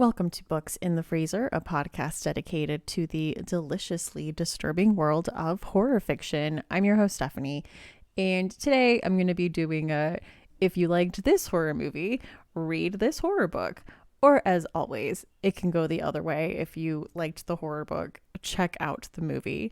Welcome to Books in the Freezer, a podcast dedicated to the deliciously disturbing world of horror fiction. I'm your host, Stephanie, and today I'm going to be doing a if you liked this horror movie, read this horror book. Or as always, it can go the other way. If you liked the horror book, check out the movie.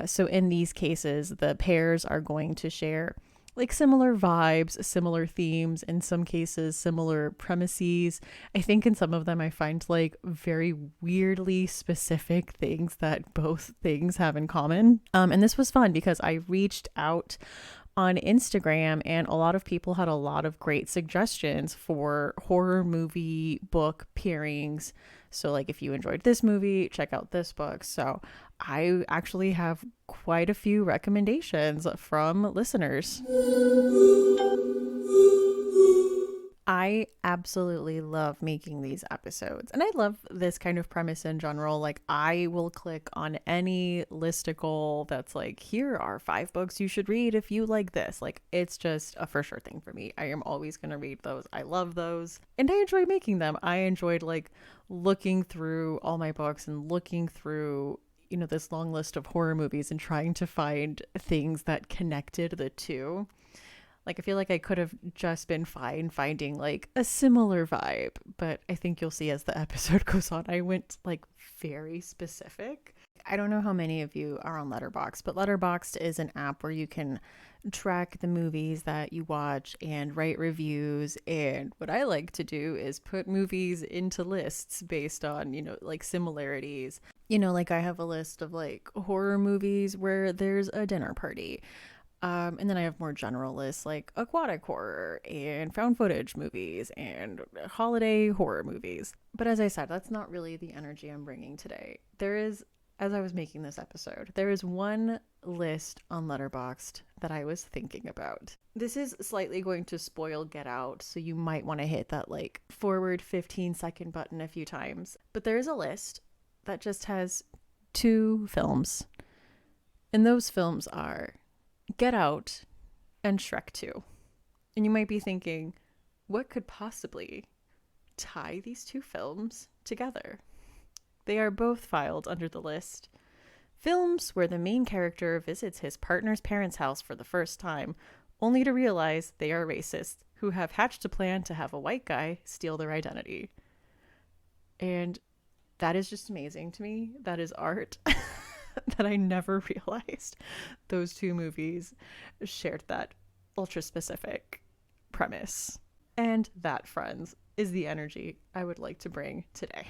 So in these cases, the pairs are going to share like similar vibes, similar themes, in some cases, similar premises. I think in some of them I find like very weirdly specific things that both things have in common. And this was fun because I reached out on Instagram and a lot of people had a lot of great suggestions for horror movie book pairings. So like if you enjoyed this movie, check out this book. So I actually have quite a few recommendations from listeners. I absolutely love making these episodes, and I love this kind of premise in general. Like, I will click on any listicle that's like, here are 5 books you should read if you like this. Like, it's just a for sure thing for me. I am always going to read those. I love those, and I enjoy making them. I enjoyed like looking through all my books and looking through this long list of horror movies and trying to find things that connected the two. Like, I feel like I could have just been fine finding like a similar vibe, but I think you'll see as the episode goes on, I went like very specific. I don't know how many of you are on Letterboxd, but Letterboxd is an app where you can track the movies that you watch and write reviews. And what I like to do is put movies into lists based on, like similarities. Like I have a list of like horror movies where there's a dinner party. And then I have more general lists like aquatic horror and found footage movies and holiday horror movies. But as I said, that's not really the energy I'm bringing today. There is, as I was making this episode, there is one list on Letterboxd that I was thinking about. This is slightly going to spoil Get Out, so you might want to hit that like forward 15-second button a few times. But there is a list that just has 2 films. And those films are Get Out and Shrek 2. And you might be thinking, what could possibly tie these 2 films together? They are both filed under the list films where the main character visits his partner's parents' house for the first time, only to realize they are racists who have hatched a plan to have a white guy steal their identity. And that is just amazing to me. That is art. That I never realized those 2 movies shared that ultra specific premise. And that, friends, is the energy I would like to bring today.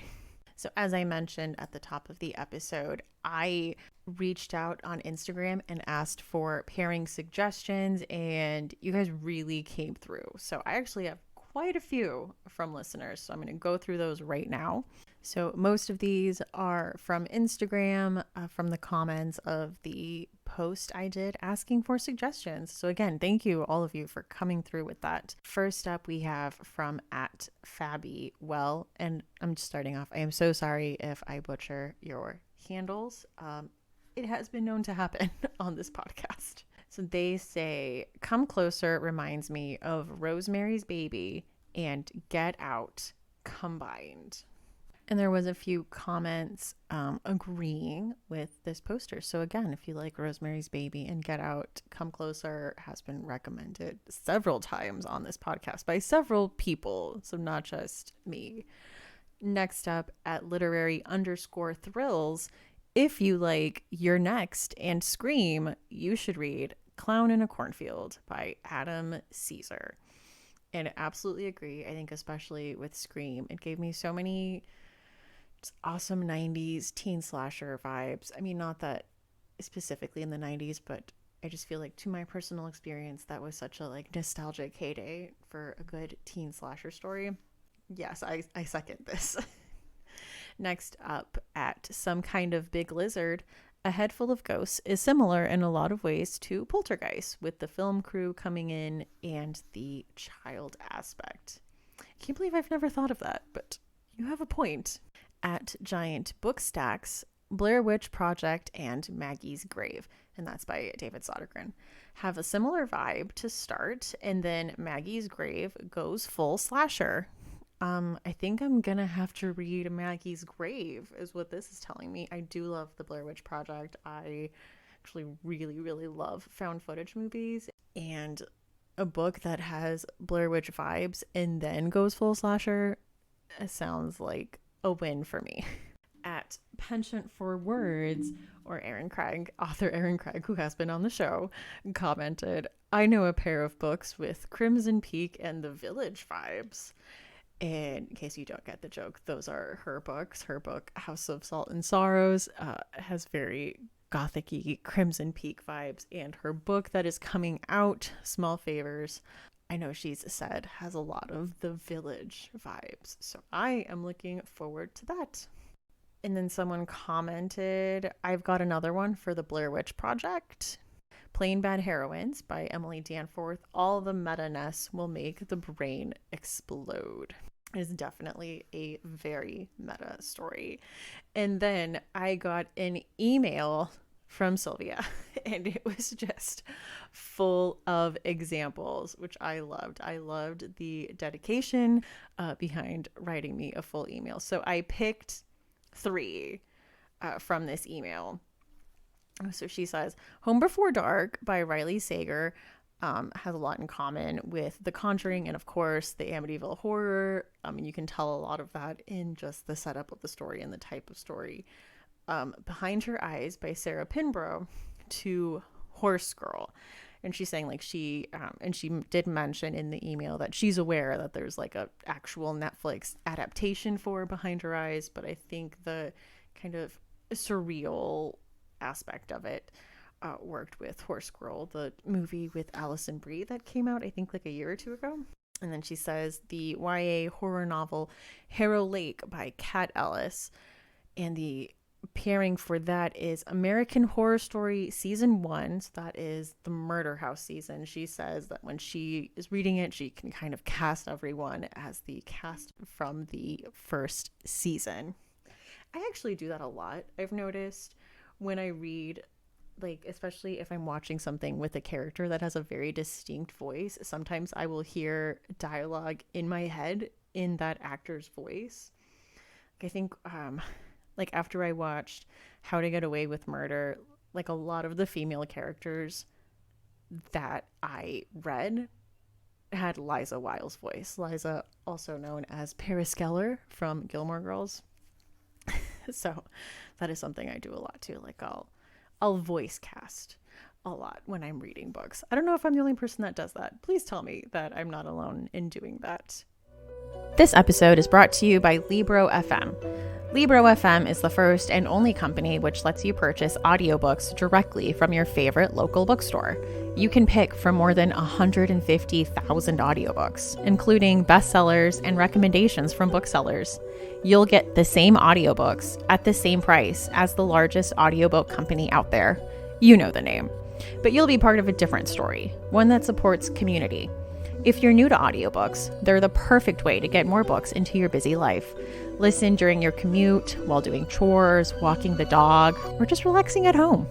So as I mentioned at the top of the episode, I reached out on Instagram and asked for pairing suggestions, and you guys really came through. So I actually have quite a few from listeners, so I'm going to go through those right now. So most of these are from Instagram, from the comments of the post I did asking for suggestions. So again, thank you all of you for coming through with that. First up, we have from @FabbyWell, and I'm just starting off. I am so sorry if I butcher your handles. It has been known to happen on this podcast. So they say, Come Closer reminds me of Rosemary's Baby and Get Out combined. And there was a few comments agreeing with this poster. So again, if you like Rosemary's Baby and Get Out, Come Closer has been recommended several times on this podcast by several people. So not just me. Next up @literary_thrills. If you like You're Next and Scream, you should read Clown in a Cornfield by Adam Caesar. And I absolutely agree. I think especially with Scream, it gave me so many awesome 90s teen slasher vibes. I mean, not that specifically in the 90s, but I just feel like to my personal experience, that was such a like nostalgic heyday for a good teen slasher story. Yes, I second this. Next up @Some Kind of Big Lizard, A Head Full of Ghosts is similar in a lot of ways to Poltergeist, with the film crew coming in and the child aspect. I can't believe I've never thought of that, but you have a point. @Giant Bookstacks, Blair Witch Project and Maggie's Grave, and that's by David Sodergren, have a similar vibe to start, and then Maggie's Grave goes full slasher. I think I'm gonna have to read Maggie's Grave, is what this is telling me. I do love the Blair Witch Project. I actually really, really love found footage movies, and a book that has Blair Witch vibes and then goes full slasher sounds like a win for me. At Penchant for Words, or Aaron Craig, author Aaron Craig, who has been on the show, commented, I know a pair of books with Crimson Peak and The Village vibes. And in case you don't get the joke, those are her books. Her book, House of Salt and Sorrows, has very gothic-y Crimson Peak vibes. And her book that is coming out, Small Favors, I know she's said has a lot of The Village vibes. So I am looking forward to that. And then someone commented, I've got another one for the Blair Witch Project. Plain Bad Heroines by Emily Danforth. All the meta-ness will make the brain explode. It is definitely a very meta story. And then I got an email from Sylvia, and it was just full of examples, which I loved. I loved the dedication behind writing me a full email. So I picked 3 from this email. So she says, Home Before Dark by Riley Sager has a lot in common with The Conjuring and, of course, the Amityville Horror. And you can tell a lot of that in just the setup of the story and the type of story. Behind Her Eyes by Sarah Pinborough to Horse Girl. And she's saying, like, she did mention in the email that she's aware that there's like a actual Netflix adaptation for Behind Her Eyes, but I think the kind of surreal aspect of it worked with Horse Girl, the movie with Alison Brie that came out, I think, like a year or 2 ago. And then she says the YA horror novel Harrow Lake by Kat Ellis, and the pairing for that is American Horror Story Season 1. So that is the Murder House season. She says that when she is reading it, she can kind of cast everyone as the cast from the first season. I actually do that a lot, I've noticed, when I read, like, especially if I'm watching something with a character that has a very distinct voice. Sometimes I will hear dialogue in my head in that actor's voice. I think like after I watched How to Get Away with Murder, like a lot of the female characters that I read had Liza Wiles' voice. Liza, also known as Paris Geller from Gilmore Girls. So that is something I do a lot too. Like I'll voice cast a lot when I'm reading books. I don't know if I'm the only person that does that. Please tell me that I'm not alone in doing that. This episode is brought to you by Libro FM. Libro FM is the first and only company which lets you purchase audiobooks directly from your favorite local bookstore. You can pick from more than 150,000 audiobooks, including bestsellers and recommendations from booksellers. You'll get the same audiobooks at the same price as the largest audiobook company out there. You know the name. But you'll be part of a different story, one that supports community. If you're new to audiobooks, they're the perfect way to get more books into your busy life. Listen during your commute, while doing chores, walking the dog, or just relaxing at home.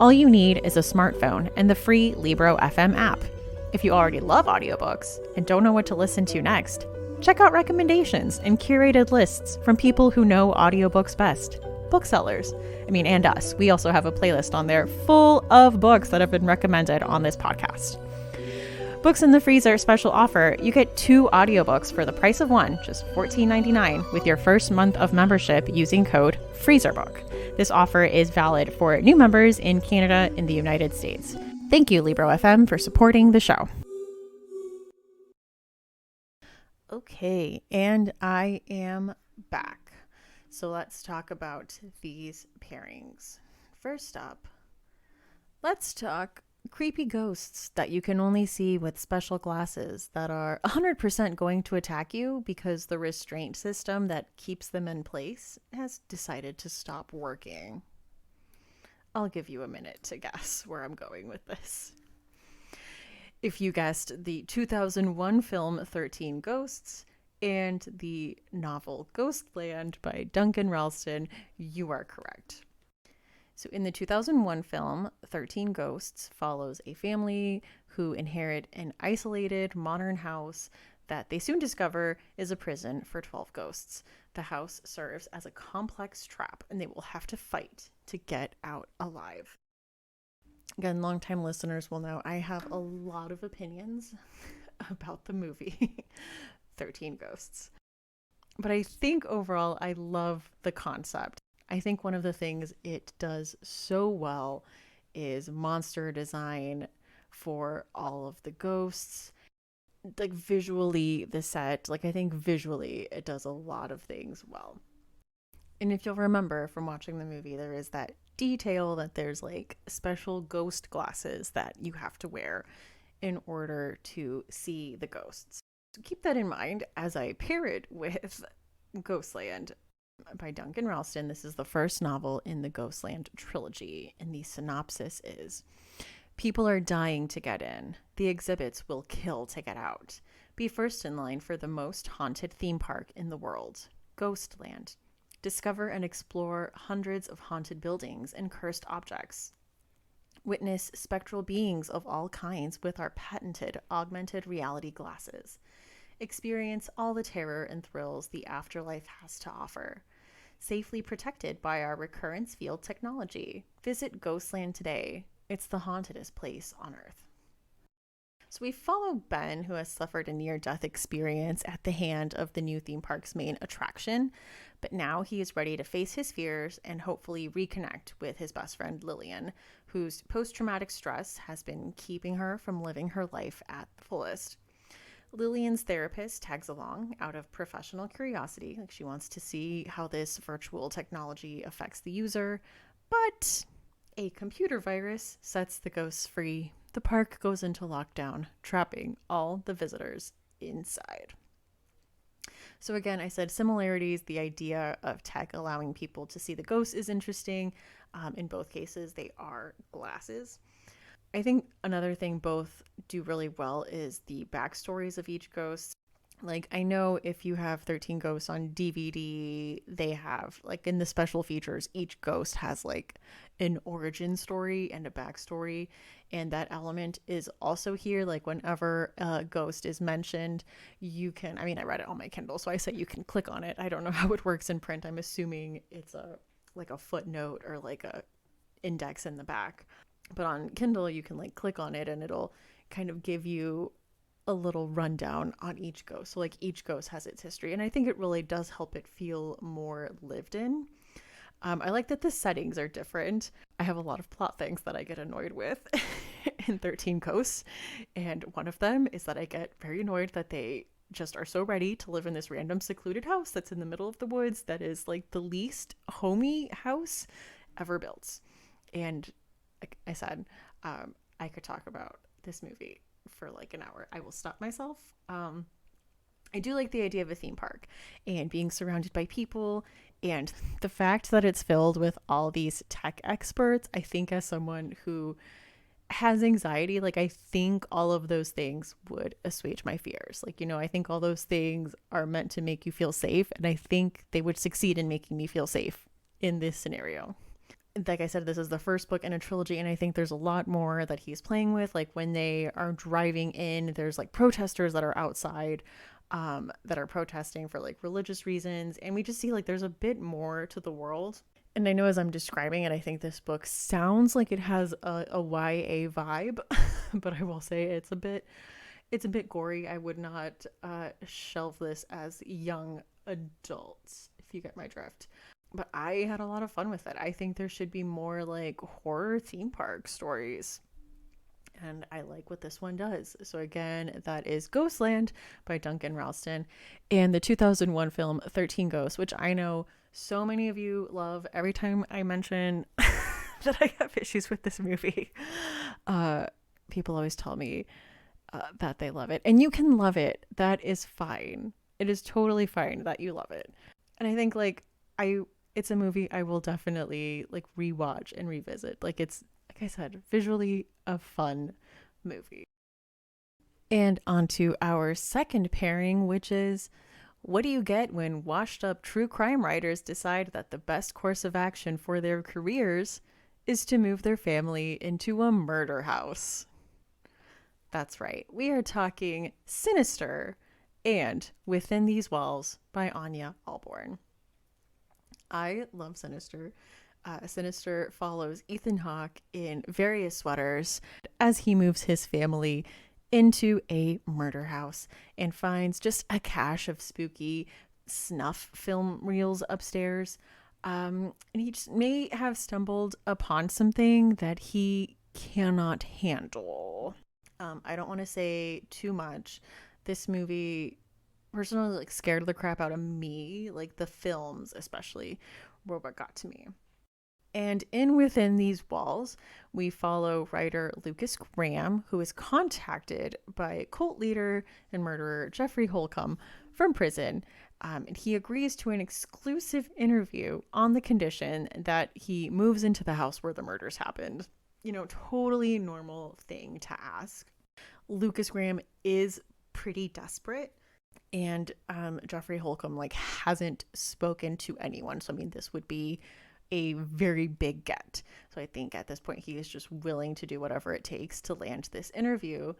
All you need is a smartphone and the free Libro FM app. If you already love audiobooks and don't know what to listen to next, check out recommendations and curated lists from people who know audiobooks best. Booksellers. And us. We also have a playlist on there full of books that have been recommended on this podcast. Books in the Freezer special offer. You get 2 audiobooks for the price of one, just $14.99, with your first month of membership using code FreezerBook. This offer is valid for new members in Canada and the United States. Thank you, Libro FM, for supporting the show. Okay, and I am back. So let's talk about these pairings. First up, let's talk creepy ghosts that you can only see with special glasses that are 100% going to attack you because the restraint system that keeps them in place has decided to stop working. I'll give you a minute to guess where I'm going with this. If you guessed the 2001 film 13 Ghosts and the novel Ghostland by Duncan Ralston, you are correct. So in the 2001 film, 13 Ghosts follows a family who inherit an isolated modern house that they soon discover is a prison for 12 ghosts. The house serves as a complex trap, and they will have to fight to get out alive. Again, longtime listeners will know I have a lot of opinions about the movie 13 Ghosts. But I think overall, I love the concept. I think one of the things it does so well is monster design for all of the ghosts. Like visually, the set, like I think visually, it does a lot of things well. And if you'll remember from watching the movie, there is that detail that there's like special ghost glasses that you have to wear in order to see the ghosts. So keep that in mind as I pair it with Ghostland by Duncan Ralston. This is the first novel in the Ghostland trilogy, and the synopsis is: people are dying to get in. The exhibits will kill to get out. Be first in line for the most haunted theme park in the world, Ghostland. Discover and explore hundreds of haunted buildings and cursed objects. Witness spectral beings of all kinds with our patented augmented reality glasses. Experience all the terror and thrills the afterlife has to offer. Safely protected by our recurrence field technology. Visit Ghostland today. It's the hauntedest place on Earth. So we follow Ben, who has suffered a near-death experience at the hand of the new theme park's main attraction, but now he is ready to face his fears and hopefully reconnect with his best friend Lillian, whose post-traumatic stress has been keeping her from living her life at the fullest. Lillian's therapist tags along out of professional curiosity, like she wants to see how this virtual technology affects the user, but a computer virus sets the ghosts free. The park goes into lockdown, trapping all the visitors inside. So again, I said similarities. The idea of tech allowing people to see the ghosts is interesting. In both cases, they are glasses. I think another thing both do really well is the backstories of each ghost. Like, I know if you have 13 Ghosts on DVD, they have, like, in the special features, each ghost has, like, an origin story and a backstory. And that element is also here. Like, whenever a ghost is mentioned, you can, I mean, I read it on my Kindle, so I say you can click on it. I don't know how it works in print. I'm assuming it's like a footnote or like a index in the back. But on Kindle, you can like click on it and it'll kind of give you a little rundown on each ghost. So like each ghost has its history. And I think it really does help it feel more lived in. I like that the settings are different. I have a lot of plot things that I get annoyed with in 13 Ghosts. And one of them is that I get very annoyed that they just are so ready to live in this random secluded house that's in the middle of the woods that is like the least homey house ever built. And like I said, I could talk about this movie for like an hour. I will stop myself. I do like the idea of a theme park and being surrounded by people, and the fact that it's filled with all these tech experts. I think as someone who has anxiety, like I think all of those things would assuage my fears. Like, you know, I think all those things are meant to make you feel safe, and I think they would succeed in making me feel safe in this scenario. Like I said, this is the first book in a trilogy, and I think there's a lot more that he's playing with. Like when they are driving in, there's like protesters that are outside that are protesting for like religious reasons, and we just see like there's a bit more to the world. And I know as I'm describing it, I think this book sounds like it has a YA vibe, but I will say it's a bit gory. I would not shelve this as young adults, if you get my drift. But I had a lot of fun with it. I think there should be more like horror theme park stories. And I like what this one does. So again, that is Ghostland by Duncan Ralston, and the 2001 film 13 Ghosts, which I know so many of you love. Every time I mention that I have issues with this movie, people always tell me that they love it. And you can love it. That is fine. It is totally fine that you love it. And I think like it's a movie I will definitely like rewatch and revisit. Like it's, like I said, visually a fun movie. And on to our second pairing, which is: what do you get when washed up true crime writers decide that the best course of action for their careers is to move their family into a murder house? That's right. We are talking Sinister and Within These Walls by Anya Alborn. I love Sinister. Sinister follows Ethan Hawke in various sweaters as he moves his family into a murder house and finds just a cache of spooky snuff film reels upstairs. And he just may have stumbled upon something that he cannot handle. I don't want to say too much. This movie personally like scared the crap out of me, like the films especially were what got to me. And in Within These Walls, we follow writer Lucas Graham, who is contacted by cult leader and murderer Jeffrey Holcomb from prison. And he agrees to an exclusive interview on the condition that he moves into the house where the murders happened. You know, totally normal thing to ask. Lucas Graham is pretty desperate, and Jeffrey Holcomb like hasn't spoken to anyone. So I mean, this would be a very big get. So I think at this point he is just willing to do whatever it takes to land this interview.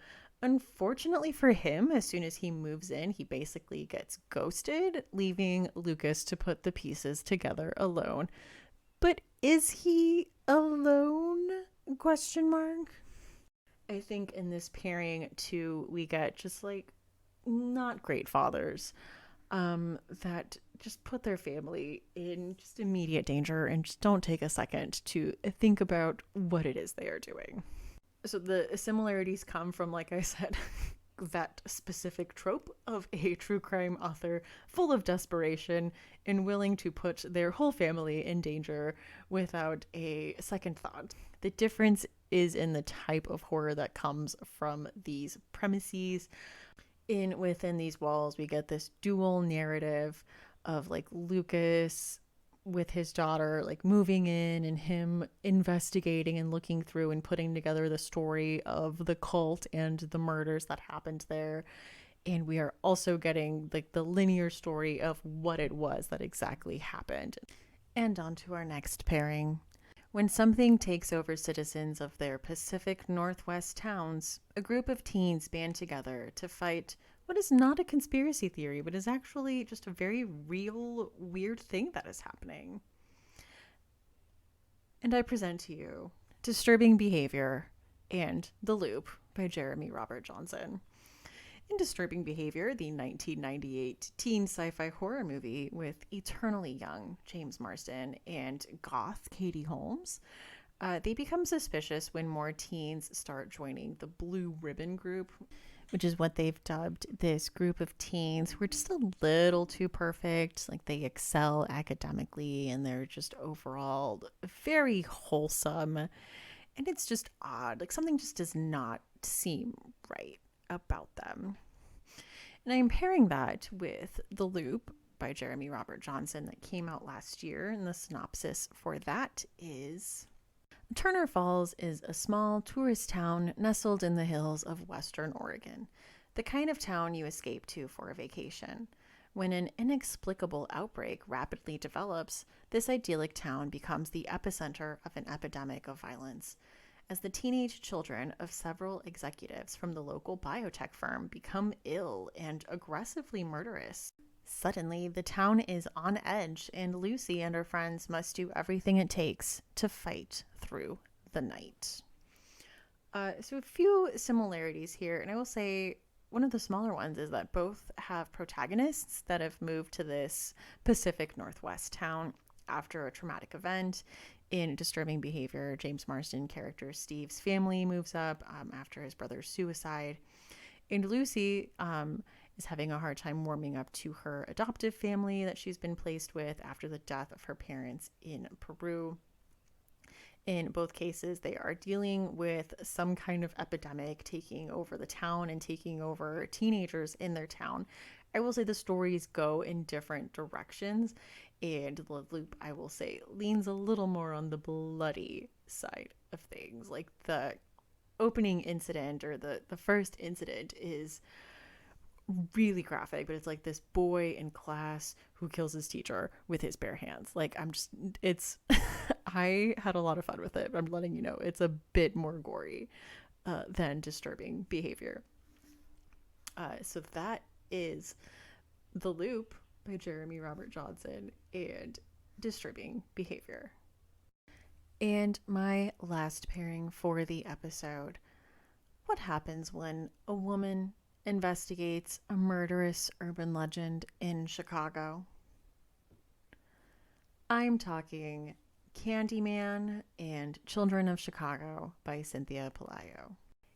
Unfortunately for him, as soon as he moves in, he basically gets ghosted, leaving Lucas to put the pieces together alone. But is he alone? Question mark. I think in this pairing too, we get just like not great fathers that just put their family in just immediate danger and just don't take a second to think about what it is they are doing. So the similarities come from, like I said, that specific trope of a true crime author full of desperation and willing to put their whole family in danger without a second thought. The difference is in the type of horror that comes from these premises. In Within These Walls, we get this dual narrative of like Lucas with his daughter like moving in and him investigating and looking through and putting together the story of the cult and the murders that happened there. And we are also getting like the linear story of what it was that exactly happened. And on to our next pairing. When something takes over citizens of their Pacific Northwest towns, a group of teens band together to fight what is not a conspiracy theory, but is actually just a very real, weird thing that is happening. And I present to you Disturbing Behavior and The Loop by Jeremy Robert Johnson. In Disturbing Behavior, the 1998 teen sci-fi horror movie with eternally young James Marsden and goth Katie Holmes, they become suspicious when more teens start joining the Blue Ribbon Group, which is what they've dubbed this group of teens who are just a little too perfect. Like they excel academically and they're just overall very wholesome. And it's just odd. Like something just does not seem right about them. And I'm pairing that with The Loop by Jeremy Robert Johnson that came out last year. And the synopsis for that is: Turner Falls is a small tourist town nestled in the hills of western Oregon, the kind of town you escape to for a vacation. When an inexplicable outbreak rapidly develops, this idyllic town becomes the epicenter of an epidemic of violence. As the teenage children of several executives from the local biotech firm become ill and aggressively murderous, suddenly the town is on edge, and Lucy and her friends must do everything it takes to fight through the night. So a few similarities here, and I will say one of the smaller ones is that both have protagonists that have moved to this Pacific Northwest town after a traumatic event. In Disturbing Behavior, James Marsden character Steve's family moves up after his brother's suicide. And Lucy is having a hard time warming up to her adoptive family that she's been placed with after the death of her parents in Peru. In both cases, they are dealing with some kind of epidemic taking over the town and taking over teenagers in their town. I will say the stories go in different directions, and The Loop, I will say, leans a little more on the bloody side of things. Like the opening incident or the first incident is really graphic, but it's like this boy in class who kills his teacher with his bare hands. Like it's I had a lot of fun with it. I'm letting you know it's a bit more gory than Disturbing Behavior. So that is The Loop by Jeremy Robert Johnson and Disturbing Behavior. And my last pairing for the episode: what happens when a woman investigates a murderous urban legend in Chicago? I'm talking Candyman and Children of Chicago by Cynthia Pelayo.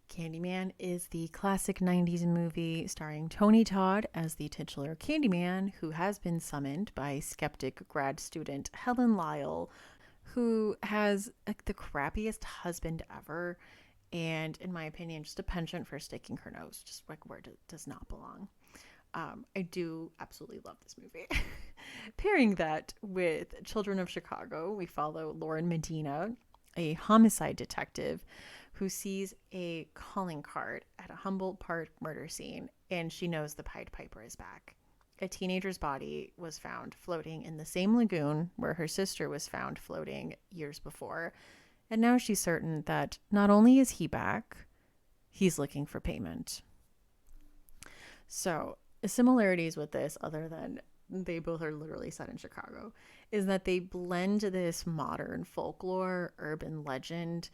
Candyman is the classic 90s movie starring Tony Todd as the titular Candyman, who has been summoned by skeptic grad student Helen Lyle, who has the crappiest husband ever, and in my opinion, just a penchant for sticking her nose just like where it does not belong. I do absolutely love this movie. Pairing that with Children of Chicago, we follow Lauren Medina, a homicide detective who sees a calling card at a Humboldt Park murder scene, and she knows the Pied Piper is back. A teenager's body was found floating in the same lagoon where her sister was found floating years before, and now she's certain that not only is he back, he's looking for payment. So, similarities with this, other than they both are literally set in Chicago, is that they blend this modern folklore, urban legend,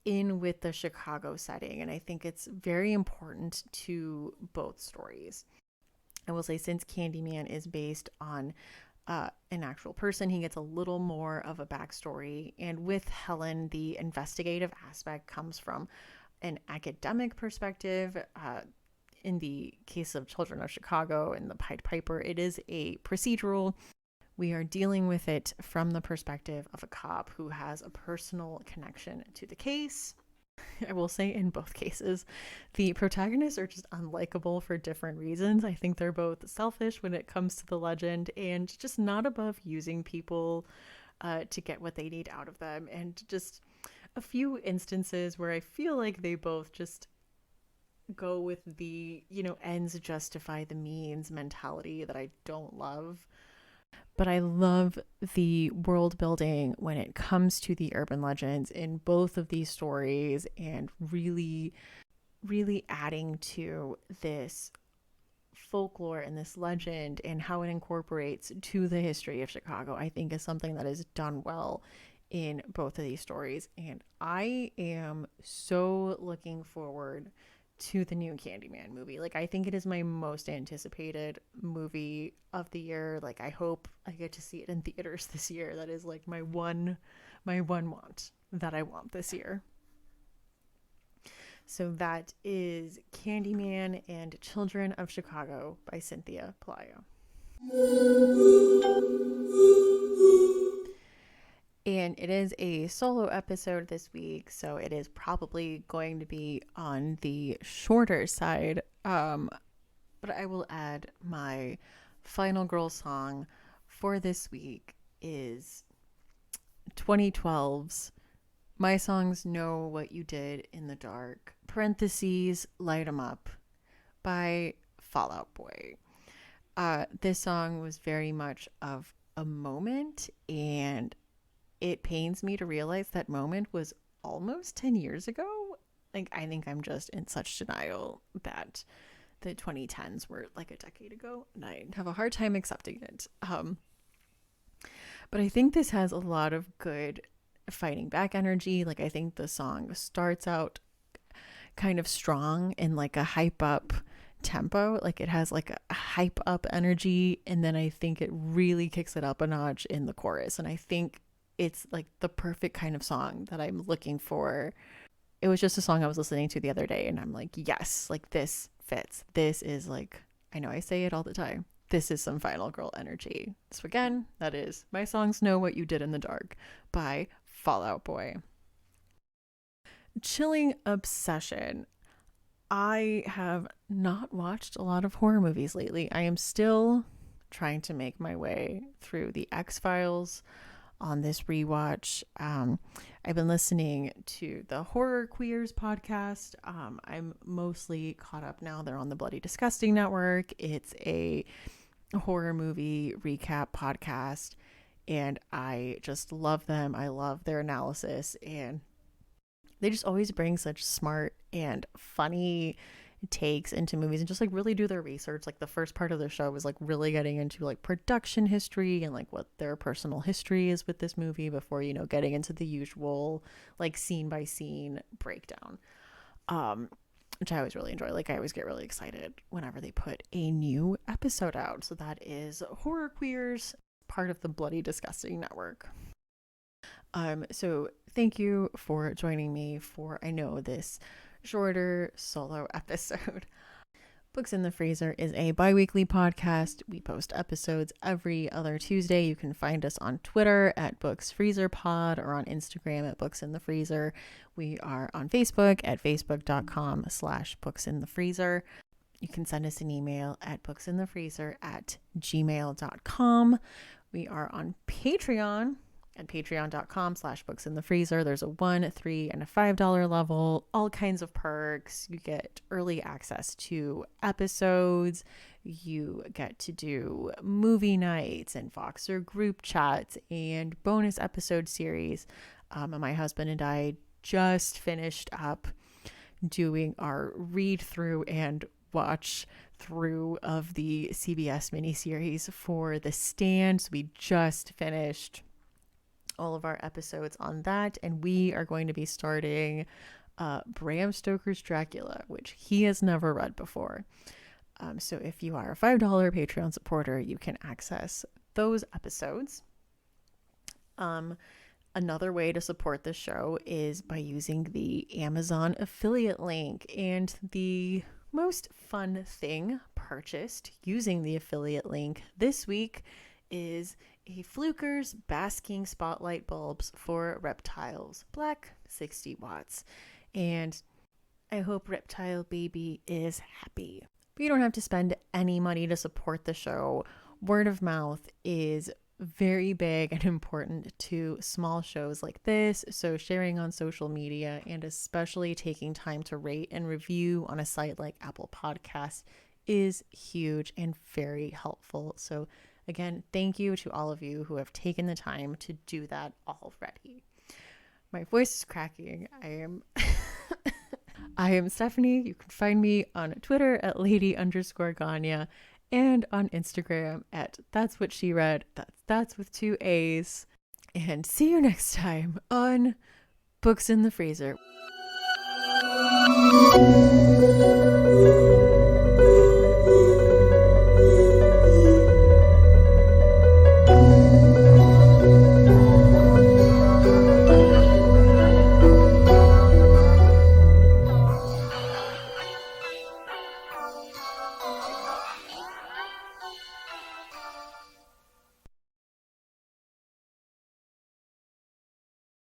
in with the Chicago setting. And I think it's very important to both stories. I will say, since Candyman is based on an actual person, he gets a little more of a backstory. And with Helen, the investigative aspect comes from an academic perspective. In the case of Children of Chicago and the Pied Piper, it is a procedural. We are dealing with it from the perspective of a cop who has a personal connection to the case. I will say, in both cases, the protagonists are just unlikable for different reasons. I think they're both selfish when it comes to the legend and just not above using people to get what they need out of them. And just a few instances where I feel like they both just go with the, ends justify the means mentality that I don't love. But I love the world building when it comes to the urban legends in both of these stories, and really, really adding to this folklore and this legend and how it incorporates to the history of Chicago, I think is something that is done well in both of these stories. And I am so looking forward to the new Candyman movie. Like, I think it is my most anticipated movie of the year. Like, I hope I get to see it in theaters this year. That is like my one want that I want this year. So that is Candyman and Children of Chicago by Cynthia Pelayo. And it is a solo episode this week, so it is probably going to be on the shorter side. But I will add my final girl song for this week is 2012's My Songs Know What You Did in the Dark, parentheses, Light 'Em Up, by Fall Out Boy. This song was very much of a moment, and it pains me to realize that moment was almost 10 years ago. Like, I think I'm just in such denial that the 2010s were like a decade ago, and I have a hard time accepting it. But I think this has a lot of good fighting back energy. Like, I think the song starts out kind of strong in like a hype up tempo. Like, it has like a hype up energy, and then I think it really kicks it up a notch in the chorus. And I think it's like the perfect kind of song that I'm looking for. It was just a song I was listening to the other day, and I'm like, yes, like this fits. This is like, I know I say it all the time, this is some final girl energy. So again, that is My Songs Know What You Did in the Dark by Fall Out Boy. Chilling obsession. I have not watched a lot of horror movies lately. I am still trying to make my way through the X-Files on this rewatch. I've been listening to the Horror Queers podcast. I'm mostly caught up now. They're on the Bloody Disgusting Network. It's a horror movie recap podcast, and I just love them. I love their analysis, and they just always bring such smart and funny takes into movies and just like really do their research. Like the first part of the show was like really getting into like production history and like what their personal history is with this movie before, you know, getting into the usual like scene by scene breakdown. Which I always really enjoy. Like I always get really excited whenever they put a new episode out. So that is Horror Queers, part of the Bloody Disgusting Network. So thank you for joining me for, I know, this shorter solo episode. Books in the Freezer is a bi-weekly podcast. We post episodes every other Tuesday. You can find us on Twitter at BooksFreezerPod or on Instagram at Books in the Freezer. We are on Facebook at facebook.com/booksinthefreezer. You can send us an email at booksinthefreezer@gmail.com. We are on Patreon at patreon.com/booksinthefreezer. There's a $1, $3, and a $5 level, all kinds of perks. You get early access to episodes. You get to do movie nights and Voxer group chats and bonus episode series. My husband and I just finished up doing our read through and watch through of the CBS miniseries for The Stand. So we just finished all of our episodes on that, and we are going to be starting Bram Stoker's Dracula, which he has never read before. So if you are a $5 Patreon supporter, you can access those episodes. Another way to support the show is by using the Amazon affiliate link, and the most fun thing purchased using the affiliate link this week is a Fluker's basking spotlight bulbs for reptiles, black, 60 watts. And I hope Reptile Baby is happy. But you don't have to spend any money to support the show. Word of mouth is very big and important to small shows like this. So sharing on social media and especially taking time to rate and review on a site like Apple Podcasts is huge and very helpful. So again, thank you to all of you who have taken the time to do that already. My voice is cracking. I am Stephanie. You can find me on Twitter at lady_Ganya and on Instagram at that's what she read. That's with 2 A's. And see you next time on Books in the Freezer.